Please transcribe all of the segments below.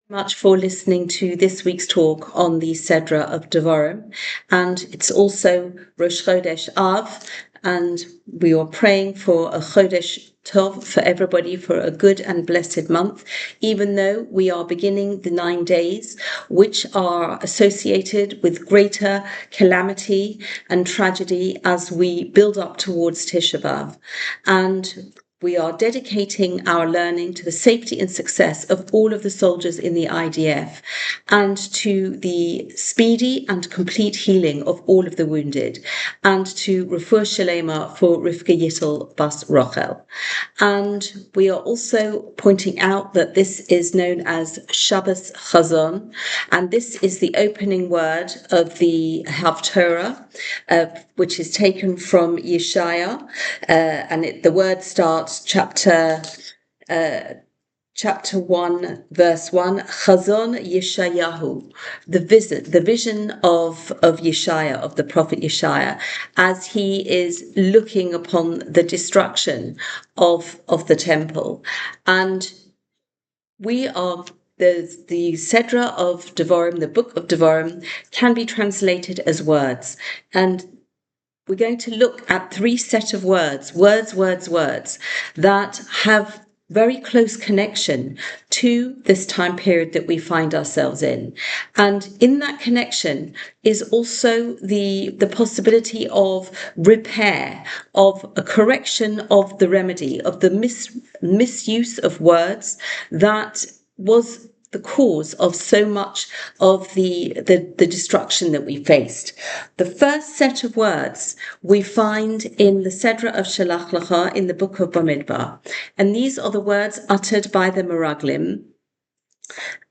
Much for listening to this week's talk on the Sedra of Devarim, and it's also Rosh Chodesh Av, and we are praying for a Chodesh Tov for everybody, for a good and blessed month, even though we are beginning the 9 days, which are associated with greater calamity and tragedy as we build up towards Tisha B'Av. And we are dedicating our learning to the safety and success of all of the soldiers in the IDF and to the speedy and complete healing of all of the wounded and to refuah sheleima for Rivka Yittel bas Rochel. And we are also pointing out that this is known as Shabbat Chazon, and this is the opening word of the Haftorah, which is taken from Yeshaya, and the word starts chapter 1, verse 1, Chazon Yeshayahu, the vision of Yeshaya, of the prophet Yeshaya, as he is looking upon the destruction of the temple. And we are the Sedra of Devarim, the book of Devarim, can be translated as words. And we're going to look at 3 sets of words that have very close connection to this time period that we find ourselves in. And in that connection is also the possibility of repair, of a correction of the remedy, of the misuse of words that was the cause of so much of the destruction that we faced. The first set of words we find in the Sedra of Shalach Lecha in the book of Bamidbar. And these are the words uttered by the Meraglim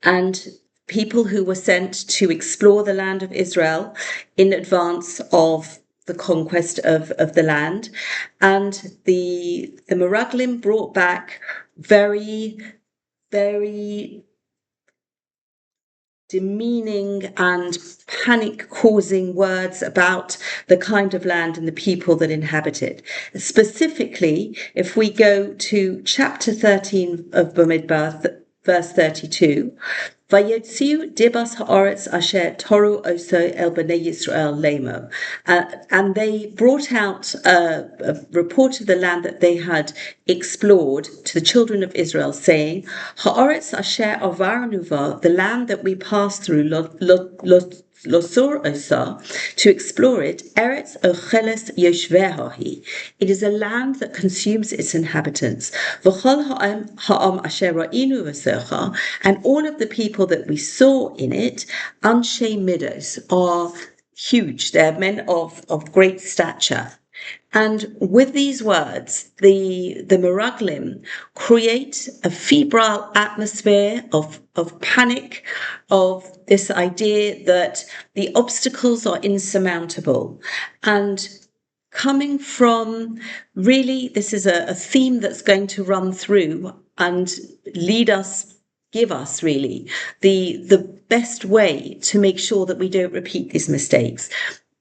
and people who were sent to explore the land of Israel in advance of the conquest of the land. And the Meraglim brought back very, very demeaning and panic-causing words about the kind of land and the people that inhabit it. Specifically, if we go to chapter 13 of Bamidbar, verse 32, Vayotziu dibas haaretz asher toru oso el bnei Yisrael lemo. And they brought out a report of the land that they had explored to the children of Israel, saying, Haaretz asher avarnuva, the land that we passed through, Losor osa, to explore it, Eretz ocheles yoshvehahi. It is a land that consumes its inhabitants. V'chol ha'am asher ra'inu v'secha, and all of the people that we saw in it, anshe midos, are huge. They're men of great stature. And with these words, the Meraglim create a febrile atmosphere of panic, of this idea that the obstacles are insurmountable. And coming from, really, this is a theme that's going to run through and give us really the best way to make sure that we don't repeat these mistakes.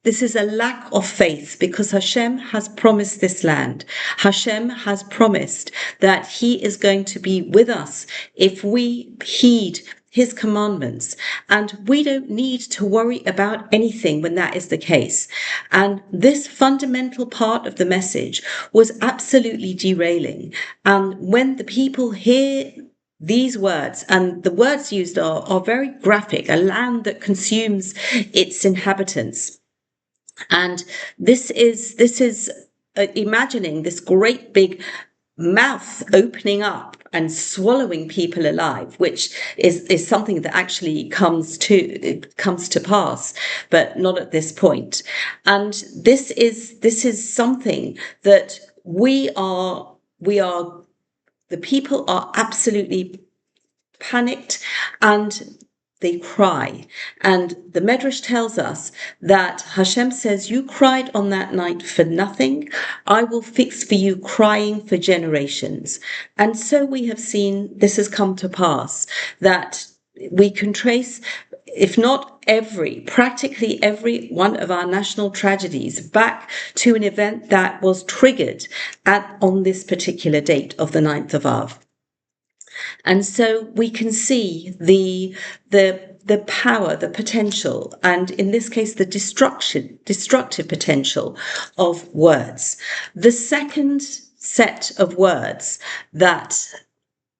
This is a lack of faith because Hashem has promised this land. Hashem has promised that he is going to be with us if we heed his commandments. And we don't need to worry about anything when that is the case. And this fundamental part of the message was absolutely derailing. And when the people hear these words, and the words used are very graphic, a land that consumes its inhabitants. And this is imagining this great big mouth opening up and swallowing people alive, which is something that actually comes to pass, but not at this point. And this is something that we are the people are absolutely panicked and they cry. And the Medrash tells us that Hashem says, you cried on that night for nothing. I will fix for you crying for generations. And so we have seen this has come to pass, that we can trace, if not practically every one of our national tragedies back to an event that was triggered on this particular date of the 9th of Av. And so we can see the power, the potential, and in this case, the destructive potential of words. The second set of words that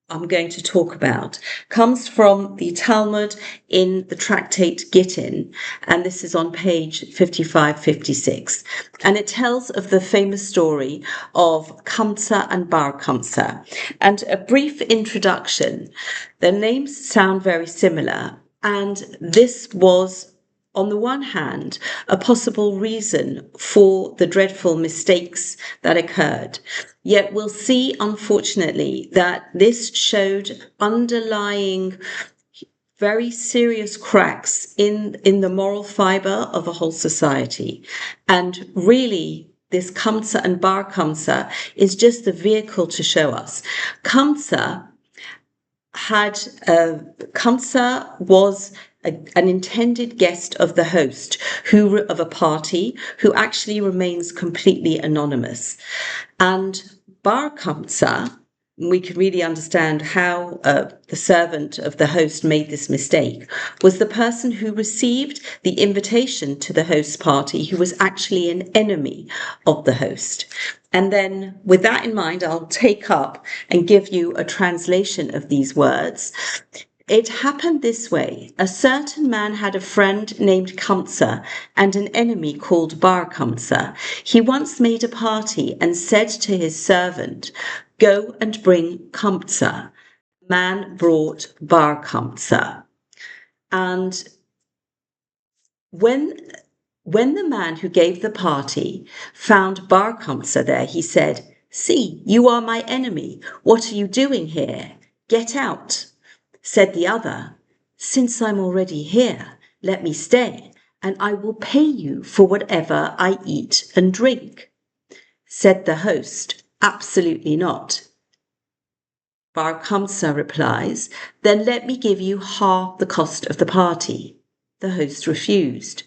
I'm going to talk about comes from the Talmud in the tractate Gittin, and this is on page 55-56. And it tells of the famous story of Kamsa and Bar Kamsa. And a brief introduction. Their names sound very similar, and this was, on the one hand, a possible reason for the dreadful mistakes that occurred. Yet we'll see, unfortunately, that this showed underlying very serious cracks in the moral fiber of a whole society. And really, this Kamsa and Bar Kamsa is just a vehicle to show us. Kamsa was an intended guest of the host of a party who actually remains completely anonymous. And Bar Kamsa, we can really understand how the servant of the host made this mistake, was the person who received the invitation to the host's party, who was actually an enemy of the host. And then with that in mind, I'll take up and give you a translation of these words. It happened this way. A certain man had a friend named Kamsa and an enemy called Bar Kamsa. He once made a party and said to his servant, "Go and bring Kamsa." Man brought Bar Kamsa. And when the man who gave the party found Bar Kamsa there, he said, "See, you are my enemy. What are you doing here? Get out." Said the other, "Since I'm already here, let me stay, and I will pay you for whatever I eat and drink." Said the host, "Absolutely not." Bar Kamsa replies, "Then let me give you half the cost of the party." The host refused.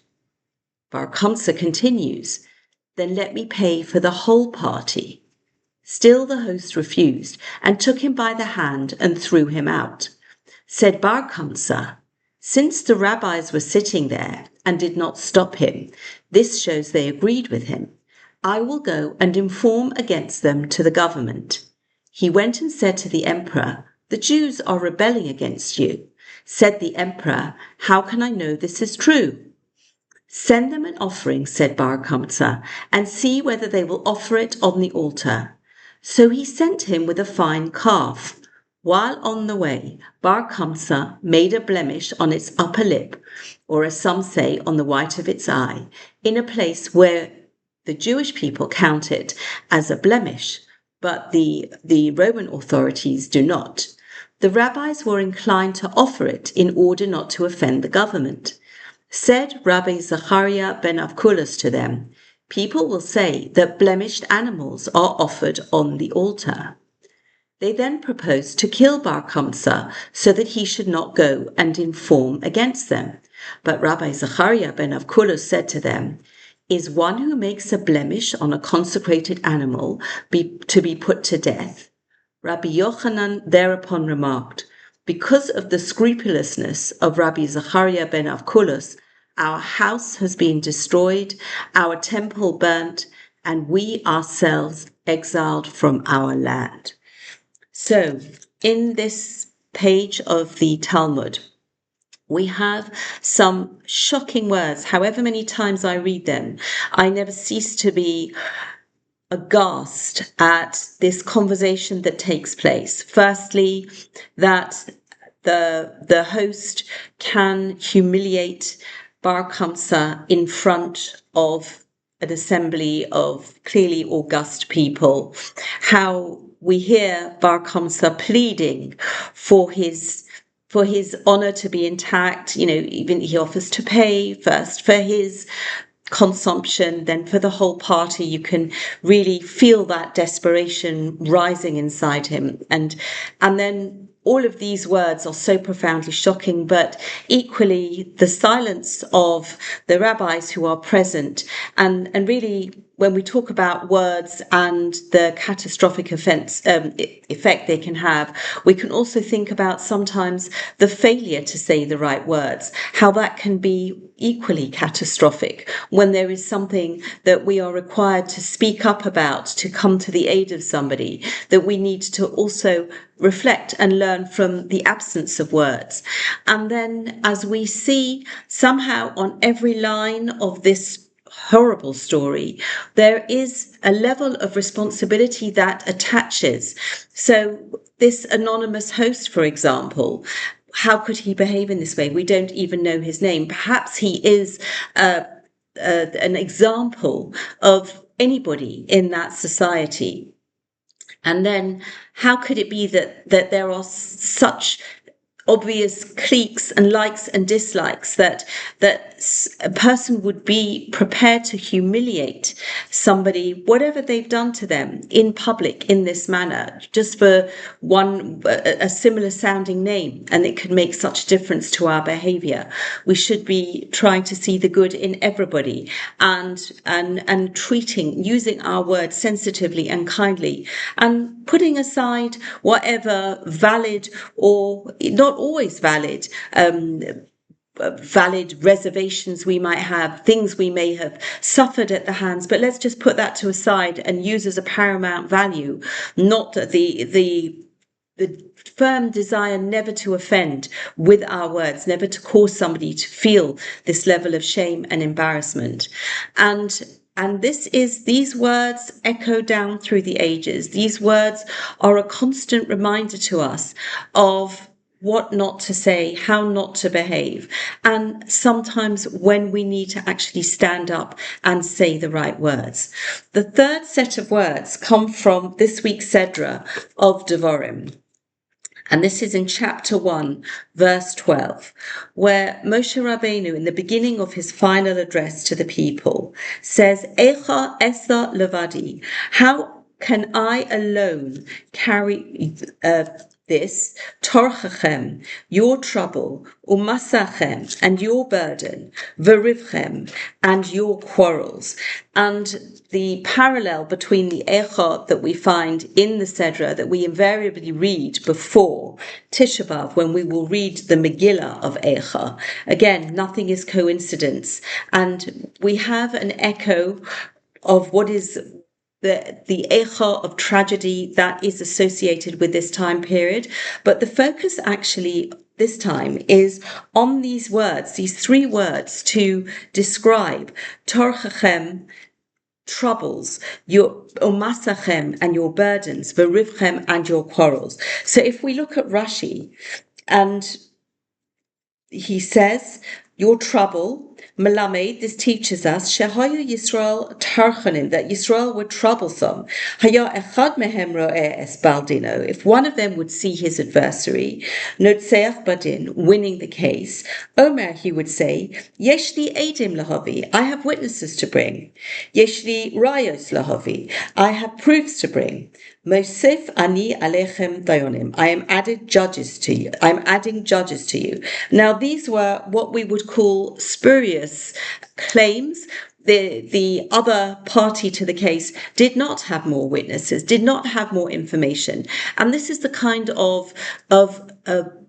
Bar Kamsa continues, "Then let me pay for the whole party." Still the host refused and took him by the hand and threw him out. Said Bar Kamsa, "Since the rabbis were sitting there and did not stop him, this shows they agreed with him. I will go and inform against them to the government." He went and said to the emperor, "The Jews are rebelling against you." Said the emperor, "How can I know this is true?" "Send them an offering," said Bar Kamsa, "and see whether they will offer it on the altar." So he sent him with a fine calf. While on the way, Bar Kamsa made a blemish on its upper lip, or as some say, on the white of its eye, in a place where the Jewish people count it as a blemish, but the Roman authorities do not. The rabbis were inclined to offer it in order not to offend the government. Said Rabbi Zachariah ben Avkulas to them, "People will say that blemished animals are offered on the altar." They then proposed to kill Bar Kamsa so that he should not go and inform against them. But Rabbi Zachariah ben Avkulas said to them, "Is one who makes a blemish on a consecrated animal to be put to death?" Rabbi Yochanan thereupon remarked, "Because of the scrupulousness of Rabbi Zachariah ben Avkulas, our house has been destroyed, our temple burnt, and we ourselves exiled from our land." So, in this page of the Talmud, we have some shocking words. However many times I read them, I never cease to be aghast at this conversation that takes place. Firstly, that the host can humiliate Bar Kamsa in front of an assembly of clearly august people. How we hear Bar Kamsa pleading for his honor to be intact. Even he offers to pay first for his consumption, then for the whole party. You can really feel that desperation rising inside him. And then all of these words are so profoundly shocking, but equally the silence of the rabbis who are present and really when we talk about words and the catastrophic effect they can have, we can also think about sometimes the failure to say the right words, how that can be equally catastrophic when there is something that we are required to speak up about, to come to the aid of somebody, that we need to also reflect and learn from the absence of words. And then as we see somehow on every line of this horrible story, there is a level of responsibility that attaches. So this anonymous host, for example, how could he behave in this way? We don't even know his name. Perhaps he is an example of anybody in that society. And then how could it be that there are such obvious cliques and likes and dislikes that a person would be prepared to humiliate somebody, whatever they've done to them, in public in this manner, just for a similar sounding name, and it could make such a difference to our behavior. We should be trying to see the good in everybody and using our words sensitively and kindly, and putting aside whatever valid or not always valid reservations we might have, things we may have suffered at the hands, but let's just put that to aside and use as a paramount value, not the firm desire never to offend with our words, never to cause somebody to feel this level of shame and embarrassment. And these words echo down through the ages. These words are a constant reminder to us of what not to say, how not to behave, and sometimes when we need to actually stand up and say the right words. The third set of words come from this week's Sedra of Devarim. And this is in chapter 1, verse 12, where Moshe Rabbeinu, in the beginning of his final address to the people, says, Echa esa levadi, how can I alone carry this, torchachem, your trouble, umasachem, and your burden, verivchem, and your quarrels. And the parallel between the Echa that we find in the Sedra, that we invariably read before Tisha B'Av, when we will read the Megillah of Echa. Again, nothing is coincidence. And we have an echo of what is the echa of tragedy that is associated with this time period. But the focus actually this time is on these words, these three words to describe torchachem, troubles, your umasachem, and your burdens, verivchem, and your quarrels. So if we look at Rashi, and he says, your trouble, Melamed, this teaches us, Shehayu Yisrael Tarchanim, that Yisrael were troublesome. Haya echad mehem ro'eh es baldino, if one of them would see his adversary, Notseach Badin, winning the case, Omer, he would say, Yeshli Edim lahavi, I have witnesses to bring. Yeshli Rayos lahavi, I have proofs to bring. Mosef ani alechem dayonim, I am adding judges to you. Now these were what we would call spurious claims. The other party to the case did not have more witnesses, did not have more information. And this is the kind of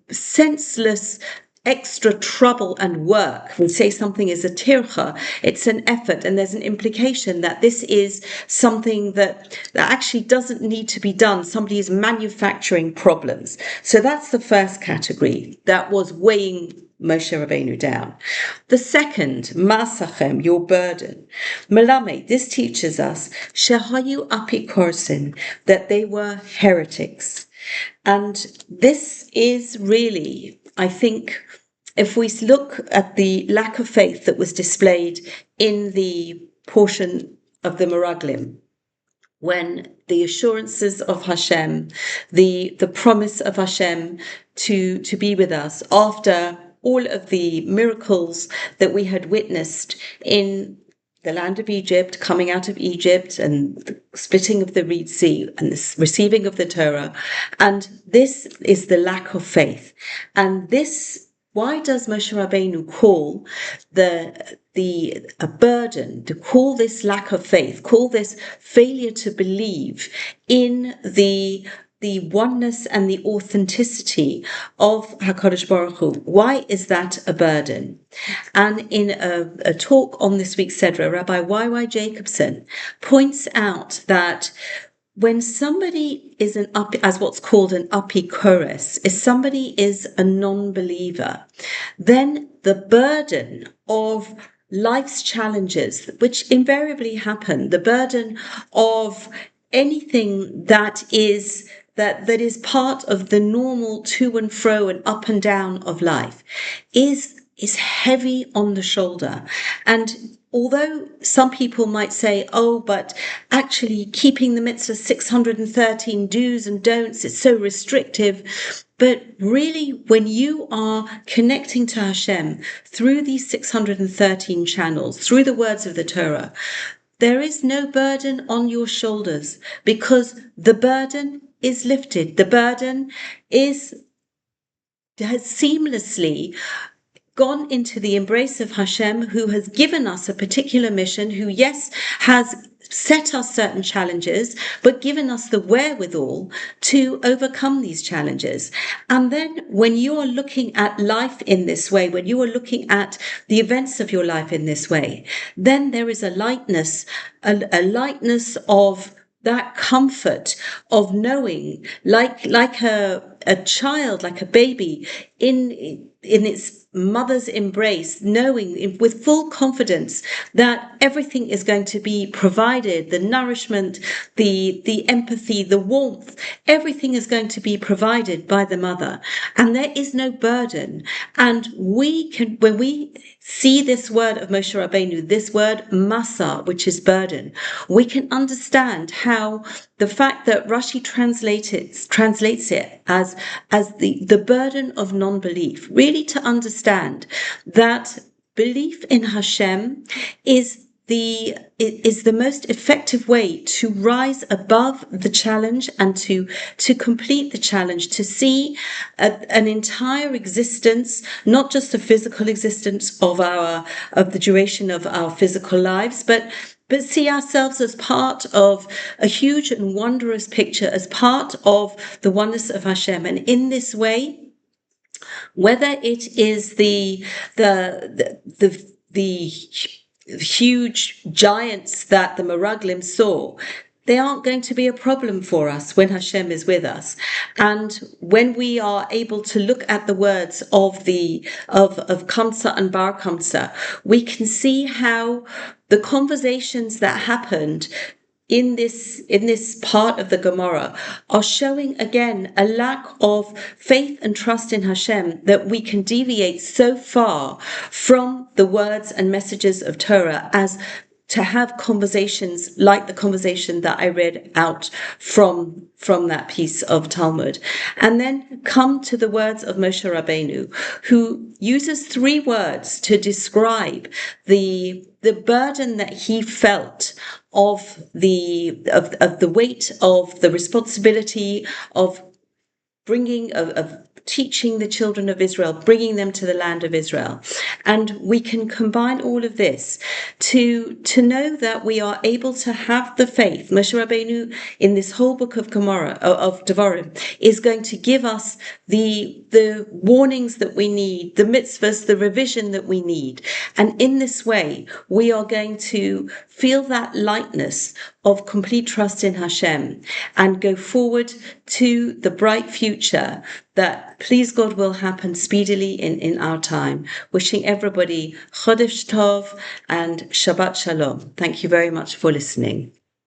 senseless extra trouble and work. We say something is a tircha, it's an effort, and there's an implication that this is something that actually doesn't need to be done. Somebody is manufacturing problems. So that's the first category that was weighing Moshe Rabbeinu down. The second, masachem, your burden. Melame, this teaches us, shehayu apikorsin, that they were heretics. And this is really, I think, if we look at the lack of faith that was displayed in the portion of the Meraglim, when the assurances of Hashem, the promise of Hashem to be with us after all of the miracles that we had witnessed in the land of Egypt, coming out of Egypt, and the splitting of the Red Sea, and the receiving of the Torah. And this is the lack of faith. And this, why does Moshe Rabbeinu call the a burden, to call this lack of faith, call this failure to believe in the oneness and the authenticity of HaKadosh Baruch Hu. Why is that a burden? And in a talk on this week's Sedra, Rabbi Y.Y. Jacobson points out that when somebody is as what's called an apikoros, if somebody is a non-believer, then the burden of life's challenges, which invariably happen, the burden of anything that is part of the normal to and fro and up and down of life, is heavy on the shoulder. And although some people might say, oh, but actually keeping the mitzvah 613 do's and don'ts is so restrictive. But really, when you are connecting to Hashem through these 613 channels, through the words of the Torah, there is no burden on your shoulders, because the burden is lifted. The burden has seamlessly gone into the embrace of Hashem, who has given us a particular mission, who, yes, has set us certain challenges, but given us the wherewithal to overcome these challenges. And then when you are looking at life in this way, when you are looking at the events of your life in this way, then there is a lightness of that comfort of knowing, like a child, like a baby in its mother's embrace, knowing with full confidence that everything is going to be provided, the nourishment, the empathy, the warmth, everything is going to be provided by the mother, and there is no burden. And we can, when we see this word of Moshe Rabbeinu, this word masa, which is burden, we can understand how the fact that Rashi translates it as the burden of non-belief, really to understand that belief in Hashem is the most effective way to rise above the challenge and to complete the challenge, to see an entire existence, not just a physical existence of the duration of our physical lives, but see ourselves as part of a huge and wondrous picture, as part of the oneness of Hashem. And in this way, whether it is the huge giants that the Meraglim saw, they aren't going to be a problem for us when Hashem is with us. And when we are able to look at the words of Kamsa and Bar Kamsa, we can see how the conversations that happened in this part of the Gemara are showing again a lack of faith and trust in Hashem, that we can deviate so far from the words and messages of Torah as to have conversations like the conversation that I read out from that piece of Talmud. And then come to the words of Moshe Rabbeinu, who uses 3 words to describe the burden that he felt of the weight of the responsibility of teaching the children of Israel, bringing them to the land of Israel. And we can combine all of this to know that we are able to have the faith. Moshe Rabbeinu, in this whole book of Devarim, is going to give us the warnings that we need, the mitzvahs, the revision that we need. And in this way, we are going to feel that lightness of complete trust in Hashem and go forward to the bright future that, please God, will happen speedily in our time. Wishing everybody Chodesh Tov and Shabbat Shalom. Thank you very much for listening.